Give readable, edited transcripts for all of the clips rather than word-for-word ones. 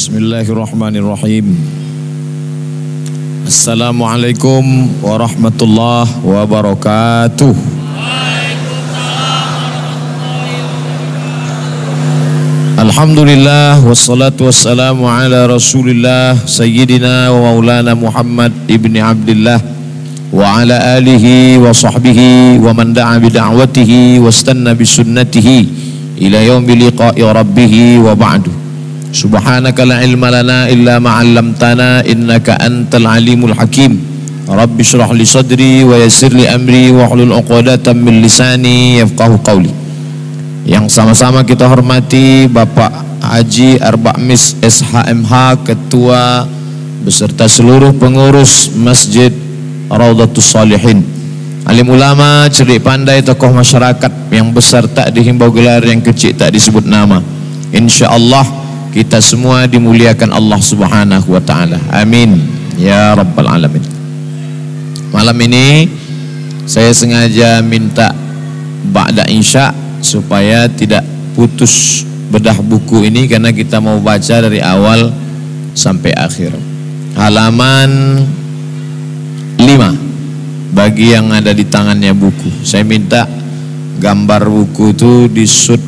Bismillahirrahmanirrahim. Assalamualaikum warahmatullahi wabarakatuh. Alhamdulillah wassalatu wassalamu ala Rasulillah Sayyidina wa Maulana Muhammad ibni Abdillah wa ala alihi wa sahbihi wa man da'a bida'watihi wastanna bisunnatihi ila yaumi liqa'i rabbih wa ba'du. Subhanaka la ilma lana illa ma 'allamtana innaka antal alimul hakim. Rabbi shrah li sadri wa yassir li amri wa hlul 'uqdatam min lisani yafqahu qawli. Yang sama-sama kita hormati Bapak Haji Arba'mis SHMH, Ketua beserta seluruh pengurus Masjid Raudhatus Shalihin, alim ulama, cerdik pandai, tokoh masyarakat yang besar tak dihimbau gelar, yang kecil tak disebut nama. Insyaallah kita semua dimuliakan Allah Subhanahu wa taala. Amin ya rabbal alamin. Malam ini saya sengaja minta ba'da insya supaya tidak putus bedah buku ini, karena kita mau baca dari awal sampai akhir. Halaman 5 bagi yang ada di tangannya buku. Saya minta gambar buku itu di-shoot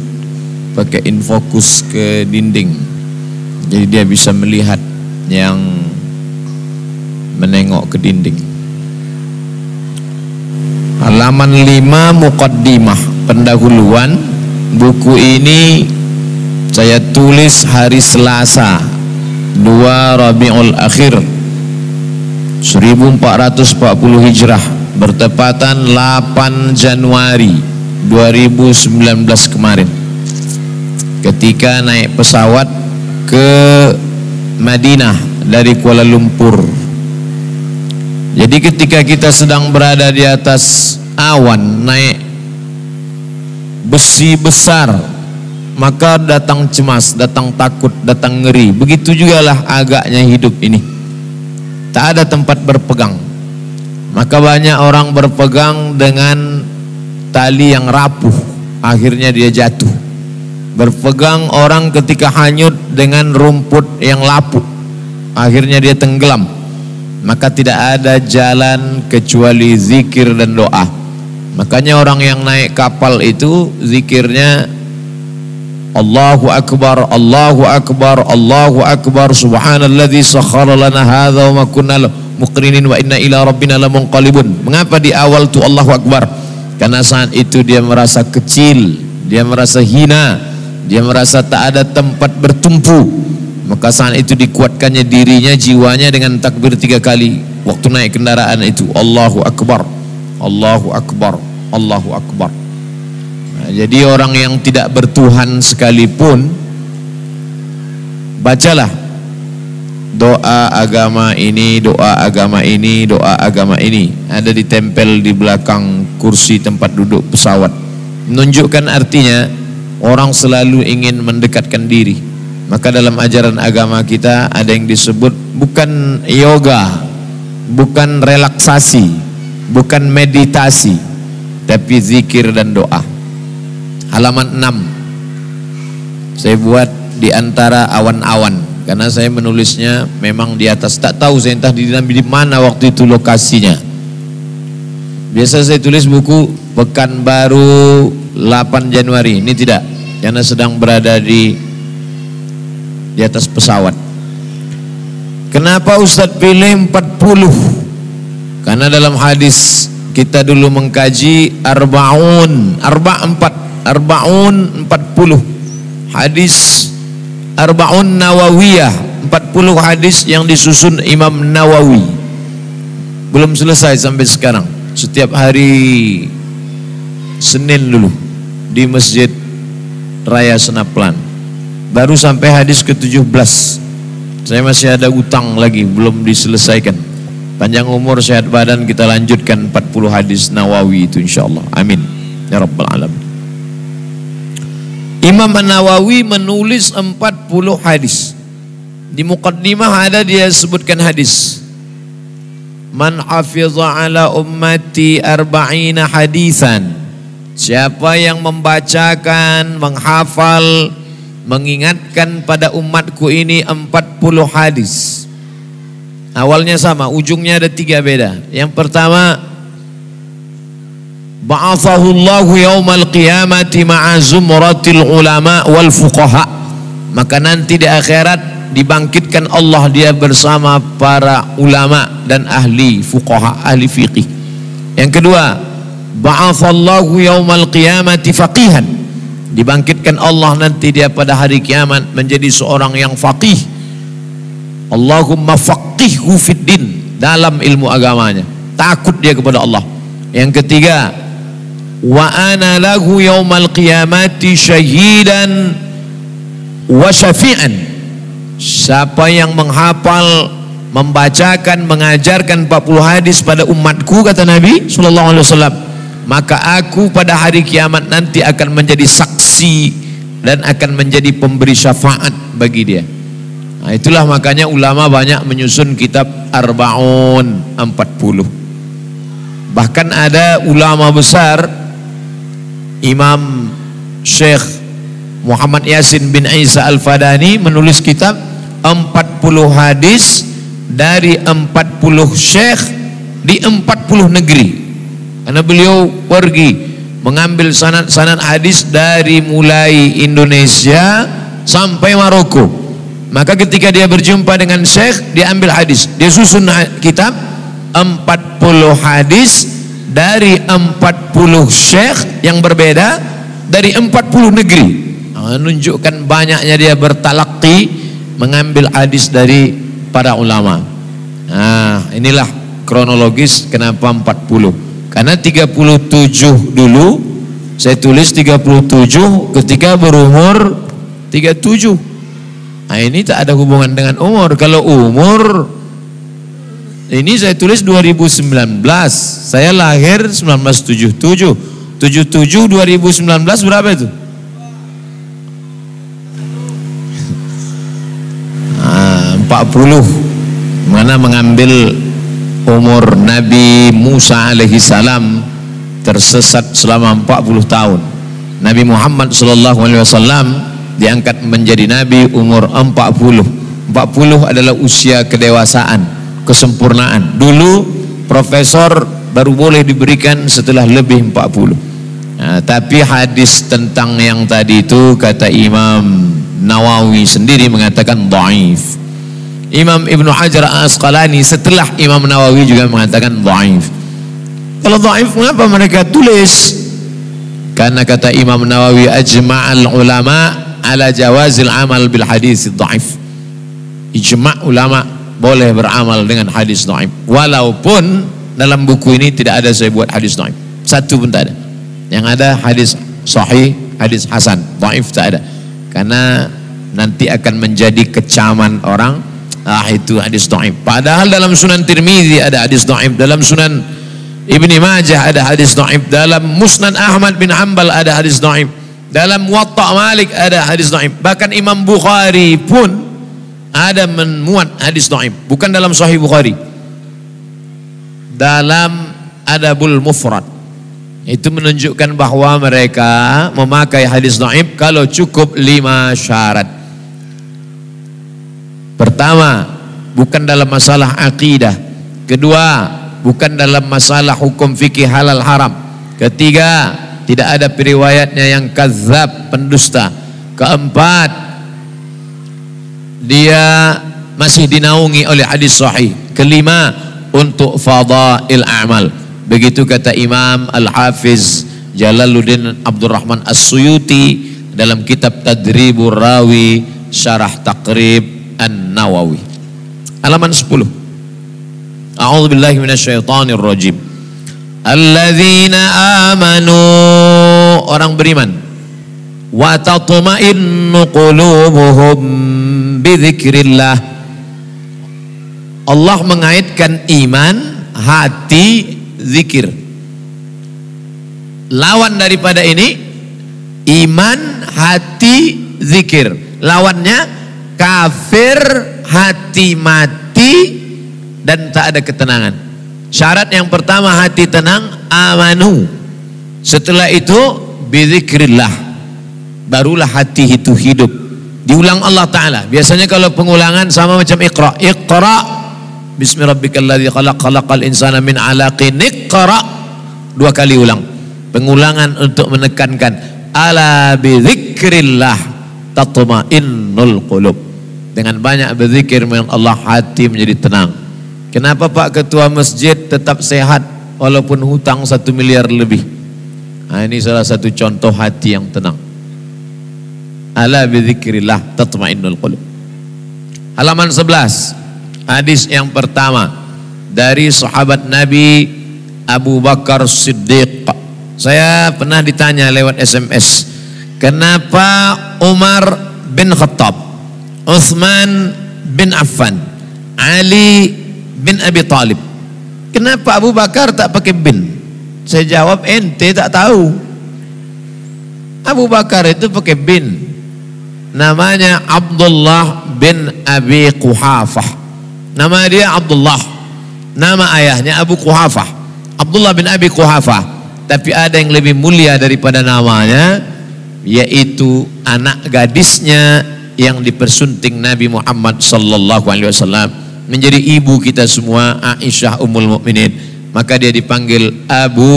pakai infocus ke dinding, jadi dia bisa melihat yang menengok ke dinding. Halaman 5 muqaddimah, pendahuluan. Buku ini saya tulis hari Selasa 2 Rabiul Akhir 1440 Hijrah, bertepatan 8 Januari 2019 kemarin, ketika naik pesawat ke Madinah dari Kuala Lumpur. Jadi ketika kita sedang berada di atas awan naik besi besar, maka datang cemas, datang takut, datang ngeri. Begitu jugalah agaknya hidup ini, tak ada tempat berpegang. Maka banyak orang berpegang dengan tali yang rapuh, akhirnya dia jatuh. Berpegang orang ketika hanyut dengan rumput yang lapuk, akhirnya dia tenggelam. Maka tidak ada jalan kecuali zikir dan doa. Makanya orang yang naik kapal itu zikirnya Allahu Akbar, Allahu Akbar, Allahu Akbar, Subhanalladzi sakhkhara lana hadza wa ma kunna muqrinin wa inna ila rabbina lamunqalibun. Mengapa di awal itu Allahu Akbar? Karena saat itu dia merasa kecil, dia merasa hina, dia merasa tak ada tempat bertumpu. Maka saat itu dikuatkannya dirinya, jiwanya dengan takbir 3 kali waktu naik kendaraan itu. Allahu Akbar, Allahu Akbar, Allahu Akbar. Nah, jadi orang yang tidak bertuhan sekalipun, bacalah doa agama ini, doa agama ini, doa agama ini. Ada ditempel di belakang kursi tempat duduk pesawat, menunjukkan artinya orang selalu ingin mendekatkan diri. Maka dalam ajaran agama kita ada yang disebut bukan yoga, bukan relaksasi, bukan meditasi, tapi zikir dan doa. Halaman 6 saya buat di antara awan-awan, karena saya menulisnya memang di atas. Tak tahu saya entah di mana waktu itu lokasinya. Biasa saya tulis buku Pekanbaru 8 Januari, ini tidak, karena sedang berada di atas pesawat. Kenapa Ustadz pilih 40? Karena dalam hadis kita dulu mengkaji Arba'un 40 hadis, Arba'un Nawawiyah, 40 hadis yang disusun Imam Nawawi. Belum selesai sampai sekarang. Setiap hari Senin dulu di Masjid Raya Senaplan, baru sampai hadis ke-17. Saya masih ada utang lagi, belum diselesaikan. Panjang umur, sehat badan, kita lanjutkan 40 hadis Nawawi itu insyaallah. Amin ya rabbal alamin. Imam An-Nawawi menulis 40 hadis. Di muqaddimah ada dia sebutkan hadis. Man hafiza ala ummati 40 hadisan. Siapa yang membacakan, menghafal, mengingatkan pada umatku ini 40 hadis. Awalnya sama, ujungnya ada 3 beda. Yang pertama, ba'athahu Allahu yaumal qiyamati ma'a zumratil ulama wal fuqaha. Maka nanti di akhirat dibangkitkan Allah dia bersama para ulama dan ahli fuqaha, ahli fiqih. Yang kedua, ba'athallahu yaumal qiyamati faqihan. Dibangkitkan Allah nanti dia pada hari kiamat menjadi seorang yang faqih. Allahumma faqihhu fid din, dalam ilmu agamanya, takut dia kepada Allah. Yang ketiga, wa ana lahu yaumal qiyamati syahidan wa syafi'an. Siapa yang menghafal, membacakan, mengajarkan 40 hadis pada umatku, kata Nabi sallallahu alaihi wasallam, maka aku pada hari kiamat nanti akan menjadi saksi dan akan menjadi pemberi syafaat bagi dia. Nah, itulah makanya ulama banyak menyusun kitab Arba'un 40. Bahkan ada ulama besar, Imam Syekh Muhammad Yasin bin Isa Al-Fadani, menulis kitab 40 hadis dari 40 syekh di 40 negeri. Karena beliau pergi mengambil sanad-sanad hadis dari mulai Indonesia sampai Maroko. Maka ketika dia berjumpa dengan syekh, dia ambil hadis, dia susun kitab 40 hadis dari 40 syekh yang berbeda dari 40 negeri. Menunjukkan banyaknya dia bertalaqi, mengambil hadis dari para ulama. Nah, inilah kronologis kenapa 40. Karena 37 dulu, saya tulis 37 ketika berumur 37. Nah, ini tak ada hubungan dengan umur. Kalau umur, ini saya tulis 2019. Saya lahir 1977. 77 2019 berapa itu? 40. Mana mengambil umur Nabi Musa alaihi salam tersesat selama 40 tahun. Nabi Muhammad sallallahu alaihi wasallam diangkat menjadi nabi umur 40. 40 adalah usia kedewasaan, kesempurnaan. Dulu profesor baru boleh diberikan setelah lebih 40. Nah, tapi hadis tentang yang tadi itu kata Imam Nawawi sendiri mengatakan dhaif. Imam Ibnu Hajar Al-Asqalani setelah Imam Nawawi juga mengatakan dhaif. Kalau dhaif, mengapa mereka tulis? Karena kata Imam Nawawi, ajma'al ulama ala jawazil amal bil hadis dhaif. Ijma' ulama boleh beramal dengan hadis dhaif. Walaupun dalam buku ini tidak ada saya buat hadis dhaif. Satu pun tak ada. Yang ada hadis sahih, hadis hasan. Dhaif tak ada. Karena nanti akan menjadi kecaman orang. Itu hadis dhaif. Padahal dalam Sunan Tirmizi ada hadis dhaif, dalam Sunan Ibni Majah ada hadis dhaif, dalam Musnad Ahmad bin Hanbal ada hadis dhaif, dalam Muwatta Malik ada hadis dhaif. Bahkan Imam Bukhari pun ada memuat hadis dhaif, bukan dalam Sahih Bukhari, dalam Adabul Mufrad. Itu menunjukkan bahwa mereka memakai hadis dhaif kalau cukup 5 syarat. Pertama, bukan dalam masalah akidah. Kedua, bukan dalam masalah hukum fikih halal haram. Ketiga, tidak ada periwayatnya yang kadzab, pendusta. Keempat, dia masih dinaungi oleh hadis sahih. Kelima, untuk fadail a'mal. Begitu kata Imam Al-Hafiz Jalaluddin Abdurrahman As-Suyuti dalam kitab Tadribur Rawi Syarah Taqrib An-Nawawi, halaman 10. A'udzubillahi minasyaitonir rajim. Alladzina amanu, orang beriman, wa tatma'innu qulubuhum bidzikrillah. Allah mengaitkan iman, hati, zikir. Lawan daripada ini, iman, hati, zikir. Lawannya kafir, hati mati, dan tak ada ketenangan. Syarat yang pertama hati tenang, amanu. Setelah itu bizikrillah, barulah hati itu hidup. diulang Allah Ta'ala. Biasanya kalau pengulangan sama macam Iqra. Iqra bismi rabbikal ladzi khalaq, khalaqal insana min 'alaqin. Iqra 2 kali ulang. Pengulangan untuk menekankan ala bi dzikrillah tatma'innul qulub. Dengan banyak berzikir dengan Allah hati menjadi tenang. Kenapa Pak Ketua Masjid tetap sehat walaupun hutang 1 miliar lebih? Nah, ini salah satu contoh hati yang tenang. Ala bi dzikrillah tatma'innul qulub. Halaman 11. Hadis yang pertama dari sahabat Nabi Abu Bakar Siddiq. Saya pernah ditanya lewat SMS, kenapa Umar bin Khattab, Uthman bin Affan, Ali bin Abi Talib, kenapa Abu Bakar tak pakai bin? Saya jawab, ente tak tahu. Abu Bakar itu pakai bin. Namanya Abdullah bin Abi Quhafah. Nama dia Abdullah. Nama ayahnya Abu Quhafah, Abdullah bin Abi Quhafah. Tapi ada yang lebih mulia daripada namanya, yaitu anak gadisnya yang dipersunting Nabi Muhammad sallallahu alaihi wasallam menjadi ibu kita semua, Aisyah Ummul Mukminin. Maka dia dipanggil Abu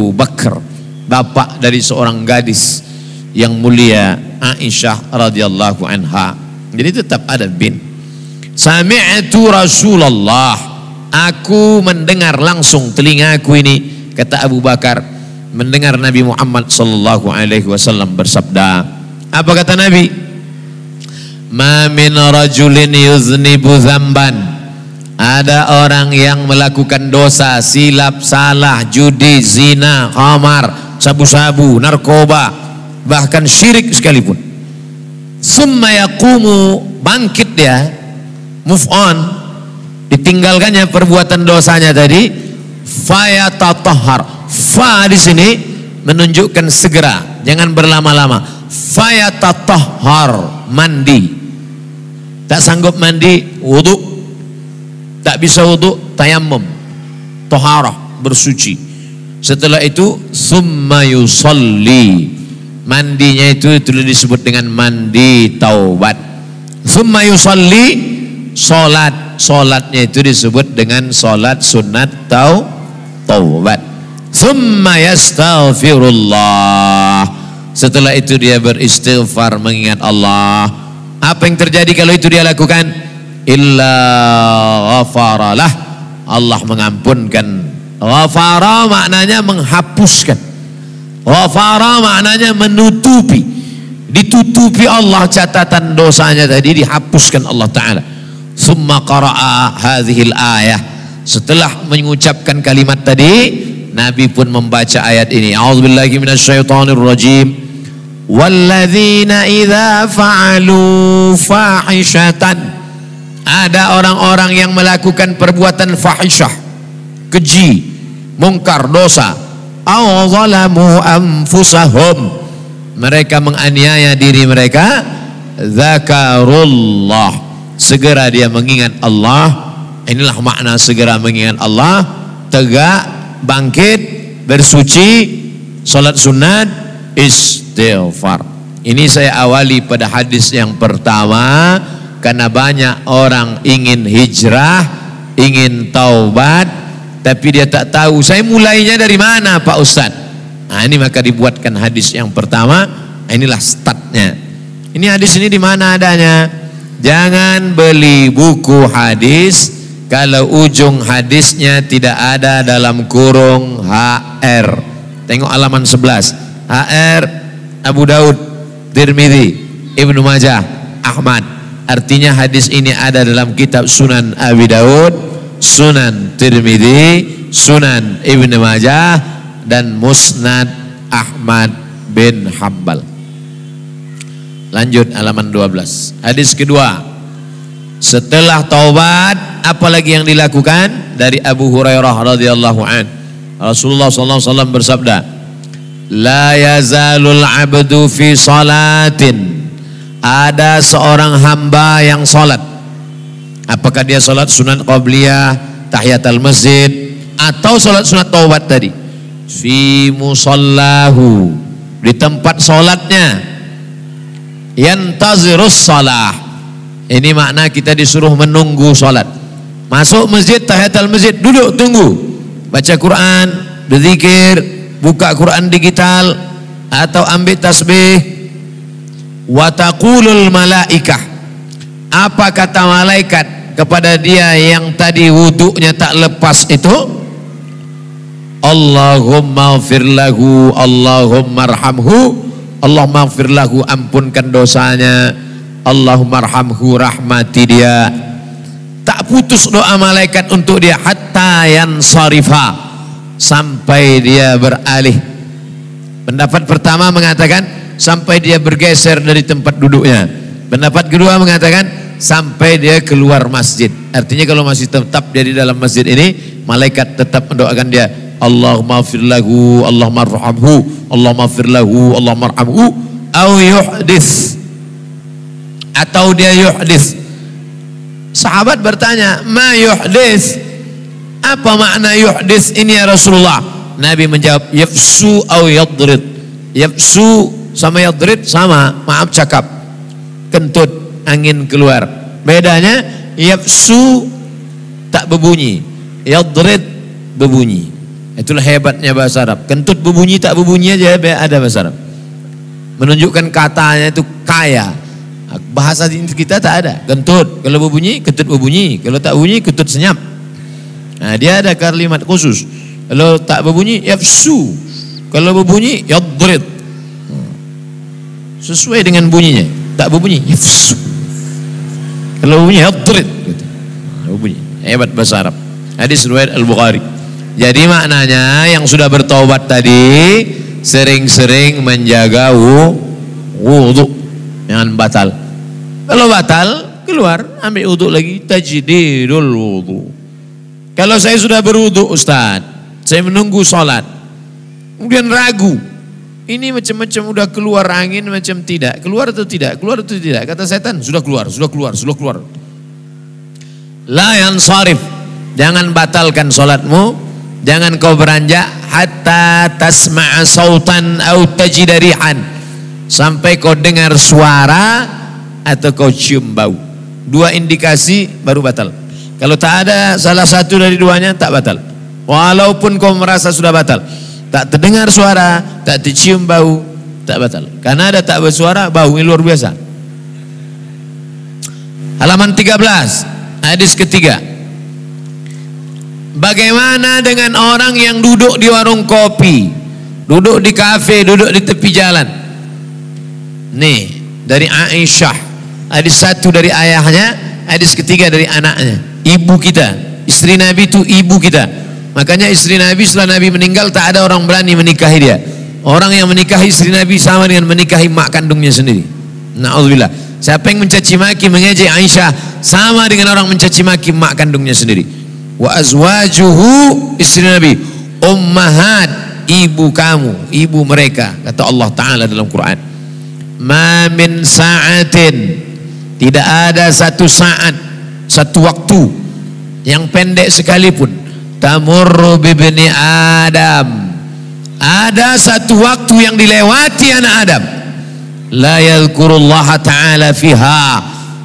Bakar, bapak dari seorang gadis yang mulia, Aisyah radhiyallahu anha. Jadi tetap ada bin. Sami'tu Rasulullah, aku mendengar langsung, telingaku ini, kata Abu Bakar, mendengar Nabi Muhammad sallallahu alaihi wasallam bersabda. Apa kata Nabi? Ma min rajulin yuznibu dzamban. Ada orang yang melakukan dosa, silap, salah, judi, zina, khamar, sabu-sabu, narkoba, bahkan syirik sekalipun. Summa yaqumu, bangkit dia, move on, ditinggalkannya perbuatan dosanya tadi, fayatatahhar. Fa di sini menunjukkan segera, jangan berlama-lama. Fayatatahhar, mandi. Tak sanggup mandi, wudu. Tak bisa wudu, tayammum, taharah, bersuci. Setelah itu summa yusalli, mandinya itu disebut dengan mandi taubat. Summa yusalli, solat, solatnya itu disebut dengan solat sunat taubat. Summa yastaghfirullah, setelah itu dia beristighfar, mengingat Allah. Apa yang terjadi kalau itu dia lakukan? Illa ghafaralah, Allah mengampunkan. Ghafara maknanya menghapuskan, ghafara maknanya menutupi, ditutupi Allah catatan dosanya tadi, dihapuskan Allah Ta'ala. Summa qara'a hadhil ayah, setelah mengucapkan kalimat tadi, Nabi pun membaca ayat ini. A'udzubillahi minasyaitonir rajim. Walladzina idza fa'alu fahishatan. Ada orang-orang yang melakukan perbuatan fahisyah, keji, mungkar, dosa. Aw zalamu anfusahum, mereka menganiaya diri mereka. Zakarullah, segera dia mengingat Allah. Inilah makna segera mengingat Allah. Tegak, bangkit, bersuci, salat sunat, istighfar. Ini saya awali pada hadis yang pertama, karena banyak orang ingin hijrah, ingin taubat, tapi dia tak tahu saya mulainya dari mana Pak Ustadz. Nah, ini maka dibuatkan hadis yang pertama. Inilah startnya. Ini hadis ini di mana adanya? Jangan beli buku hadis kalau ujung hadisnya tidak ada dalam kurung HR. Tengok halaman 11. HR Abu Daud, Tirmidzi, Ibnu Majah, Ahmad. Artinya hadis ini ada dalam kitab Sunan Abi Daud, Sunan Tirmidzi, Sunan Ibnu Majah, dan Musnad Ahmad bin Hanbal. Lanjut halaman 12. Hadis kedua. Setelah taubat, apalagi yang dilakukan? Dari Abu Hurairah radhiyallahu an, Rasulullah sallallahu alaihi wasallam bersabda, la yazalul abdu fi salatin. Ada seorang hamba yang salat. Apakah dia salat sunat qabliyah, tahiyatul masjid, atau salat sunat taubat tadi? Fi musallahu, di tempat salatnya. yantazirus shalah. Ini makna kita disuruh menunggu salat. Masuk masjid, tahiyatul masjid, duduk tunggu. Baca Quran, berzikir, buka Quran digital atau ambil tasbih. Wa taqulul malaikah. Apa kata malaikat kepada dia yang tadi wudunya tak lepas itu? Allahumma ighfir lahu, Allahumma arhamhu, Allahumma ighfir lahu, ampunkan dosanya, Allahumma arhamhu, rahmati dia. Tak putus doa malaikat untuk dia hatta yansarifa, sampai dia beralih. Pendapat pertama mengatakan sampai dia bergeser dari tempat duduknya. Pendapat kedua mengatakan sampai dia keluar masjid. Artinya kalau masih tetap dia di dalam masjid ini, malaikat tetap mendoakan dia, Allahumma ighfir lahu, Allahumma arhamhu, Allahumma ighfir lahu, Allahumma arhamhu, au yuhdits, atau dia yuhdits. Sahabat bertanya, ma yuhdits? Apa makna yuhdits ini ya Rasulullah? Nabi menjawab, yafsu au yadrid. Yafsu sama yadrid sama, maaf cakap, kentut, angin keluar. Bedanya yafsu tak berbunyi, yadrid berbunyi. Itulah hebatnya bahasa Arab. Kentut berbunyi tak berbunyi aja ada bahasa Arab. Menunjukkan katanya itu kaya. Bahasa kita tak ada. Kentut, kalau berbunyi kentut berbunyi, kalau tak bunyi kentut senyap. Nah, dia ada kalimat khusus. Kalau tak berbunyi yafsu, kalau berbunyi yadrid. Sesuai dengan bunyinya. Tak berbunyi yafsu, kalau berbunyi yadrid gitu. Berbunyi. Hebat bahasa Arab. Hadis riwayat Al-Bukhari. Jadi maknanya yang sudah bertaubat tadi sering-sering menjaga wudu, jangan batal. Kalau batal keluar, ambil wudu lagi, tajdidul wudu. Kalau saya sudah berwudu Ustaz, saya menunggu sholat, kemudian ragu, ini macam-macam udah keluar angin, macam tidak, keluar atau tidak, keluar atau tidak, kata setan sudah keluar. La yansarif, jangan batalkan sholatmu, jangan kau beranjak hatta tasma'a sautan au tajida rihan, sampai kau dengar suara atau kau cium bau. Dua indikasi baru batal. Kalau tak ada salah satu dari duanya tak batal. Walaupun kau merasa sudah batal, tak terdengar suara, tak tercium bau, tak batal. Karena ada tak bersuara, bau ini luar biasa. Halaman 13, hadis ketiga. Bagaimana dengan orang yang duduk di warung kopi, duduk di kafe, duduk di tepi jalan? Nih, dari Aisyah, hadis satu dari ayahnya, hadis ketiga dari anaknya. Ibu kita, istri Nabi itu ibu kita. Makanya istri Nabi setelah Nabi meninggal tak ada orang berani menikahi dia. Orang yang menikahi istri Nabi sama dengan menikahi mak kandungnya sendiri. Na'udzubillah. Siapa yang mencaci maki, mengejek Aisyah, sama dengan orang mencaci maki mak kandungnya sendiri. Wa azwajuhu, istri Nabi, ummahat, ibu kamu, ibu mereka, kata Allah Ta'ala dalam Quran. Ma min sa'atin, tidak ada satu saat, satu waktu yang pendek sekalipun, tamurru bibni Adam, ada satu waktu yang dilewati anak Adam, la yadhkurullaha ta'ala fiha,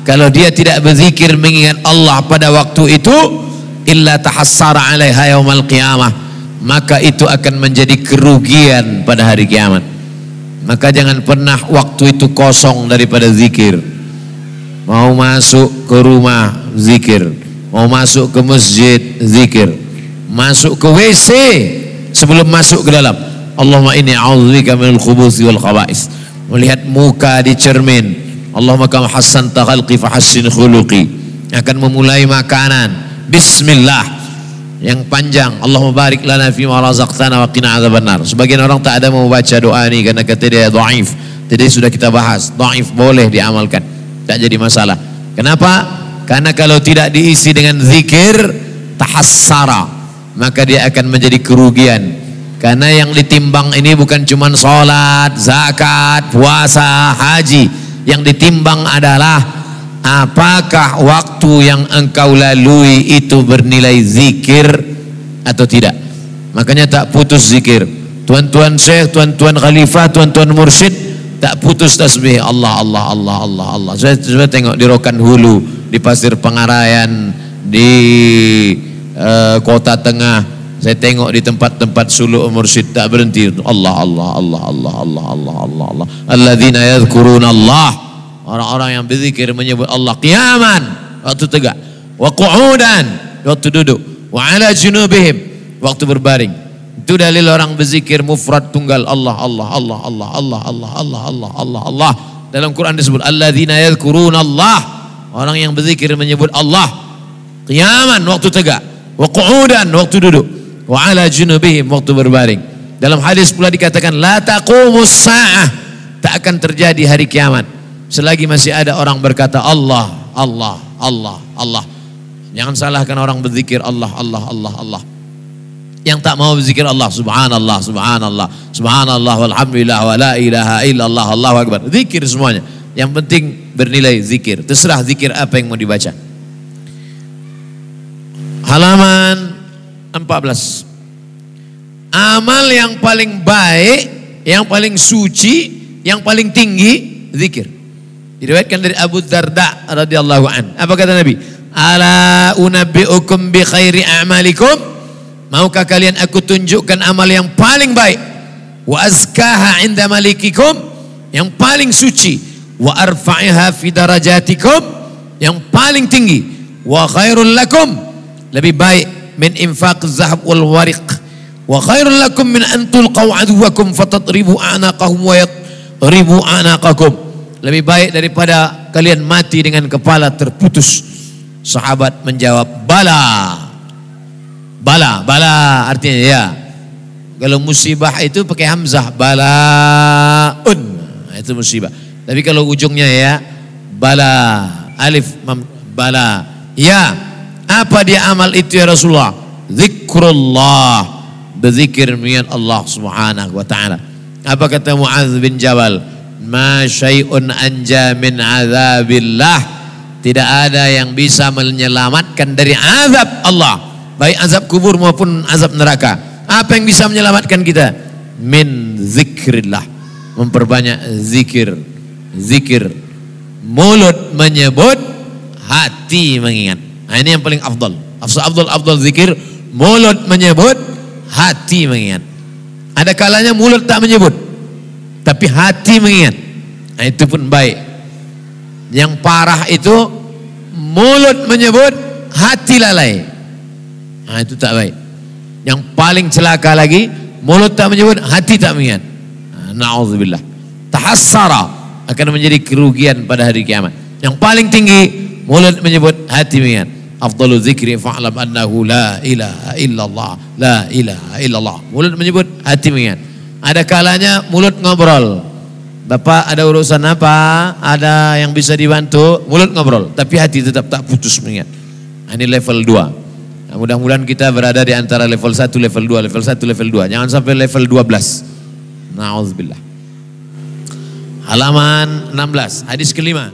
kalau dia tidak berzikir mengingat Allah pada waktu itu, illa tahassara alaiha yaumal qiyamah, maka itu akan menjadi kerugian pada hari kiamat. Maka jangan pernah waktu itu kosong daripada zikir. Mau masuk ke rumah zikir, mau masuk ke masjid zikir, masuk ke WC sebelum masuk ke dalam, Allahumma inni a'udzubika minal khubuthi wal khaba'is. Melihat muka di cermin, Allahumma kam hassanta khalqi fa hassin khuluqi. Akan memulai makanan, bismillah yang panjang, Allahumma barik lana fi ma razaqtana wa qina adzabannar. Sebagian orang tak ada mau baca doa ini karena kata dia dhaif. Jadi sudah kita bahas, dhaif boleh diamalkan, tak jadi masalah. Kenapa? Karena kalau tidak diisi dengan zikir, tahassara, maka dia akan menjadi kerugian. Karena yang ditimbang ini bukan cuma sholat, zakat, puasa, haji. Yang ditimbang adalah apakah waktu yang engkau lalui itu bernilai zikir atau tidak. Makanya tak putus zikir. Tuan-tuan syekh, tuan-tuan khalifah, tuan-tuan mursyid tak putus tasbih Allah Allah Allah Allah Allah. Saya tengok di Rokan Hulu, di Pasir Pengarayan, di Kota Tengah, saya tengok di tempat-tempat suluk mursyid tak berhenti Allah Allah Allah Allah Allah Allah Allah Allah. Alladzina yadhkuruna Allah, orang-orang yang berzikir menyebut Allah qiyaman waktu tegak, wa qu'udan waktu duduk, wa ala junubihim waktu berbaring. Itu dalil orang berzikir mufrad tunggal Allah Allah Allah Allah Allah Allah Allah Allah Allah Allah. Dalam Quran disebut alladzina yadhkuruna Allah, orang yang berzikir menyebut Allah qiyaman waktu tegak, wa qu'udan waktu duduk, wa ala junubihim waktu berbaring. Dalam hadis pula dikatakan la taqumus sa'ah, tak akan terjadi hari kiamat selagi masih ada orang berkata Allah Allah Allah Allah. Jangan salahkan orang berzikir Allah Allah Allah Allah. Yang tak mau berzikir Allah subhanallah subhanallah subhanallah walhamdulillah wa la ilaha illallah Allahu akbar. Zikir semuanya. Yang penting bernilai zikir. Terserah zikir apa yang mau dibaca. Halaman 14. Amal yang paling baik, yang paling suci, yang paling tinggi zikir. Diriwayatkan dari Abu Darda radhiyallahu an. Apa kata Nabi? Ala unabbiukum bi khairi a'malikum? Maukah kalian aku tunjukkan amal yang paling baik? Wa azkaha 'inda malikikum, yang paling suci. Wa arfa'iha fi darajatikum, yang paling tinggi. Wa khairul lakum, lebih baik min infaq az-zahab wal wariq. Wa khairul lakum min an tulqaw aduwakum fatadribu a'naqahum wa yadribu a'naqakum. Lebih baik daripada kalian mati dengan kepala terputus. Sahabat menjawab bala. Bala, bala artinya ya. Kalau musibah itu pakai hamzah, balaun, itu musibah. Tapi kalau ujungnya ya, bala, alif, bala. Ya, apa dia amal itu ya Rasulullah? Zikrullah, berzikir mengingat Allah Subhanahu wa taala. Apa kata Mu'adz bin Jabal? Ma syai'un anja min azabillah. Tidak ada yang bisa menyelamatkan dari azab Allah, baik azab kubur maupun azab neraka. Apa yang bisa menyelamatkan kita? Min zikrillah, memperbanyak zikir. Zikir, mulut menyebut, hati mengingat. Nah, ini yang paling afdal. Afdal zikir, mulut menyebut, hati mengingat. Ada kalanya mulut tak menyebut, tapi hati mengingat. Nah, itu pun baik. Yang parah itu mulut menyebut, hati lalai. Nah, itu tak baik. Yang paling celaka lagi, mulut tak menyebut, hati tak mengingat. Na'udzubillah. Tahassara, akan menjadi kerugian pada hari kiamat. Yang paling tinggi, mulut menyebut, hati mengingat. Afdalu zikri fa'lam annahu la ilaha illallah, la ilaha illallah. Mulut menyebut, hati mengingat. Ada kalanya mulut ngobrol. Bapak ada urusan apa? Ada yang bisa dibantu? Mulut ngobrol, tapi hati tetap tak putus mengingat. Ini level 2. Nah, mudah-mudahan kita berada di antara level 1, level 2, level 1, level 2. Jangan sampai level 12. Na'udzubillah. Halaman 16, hadis kelima.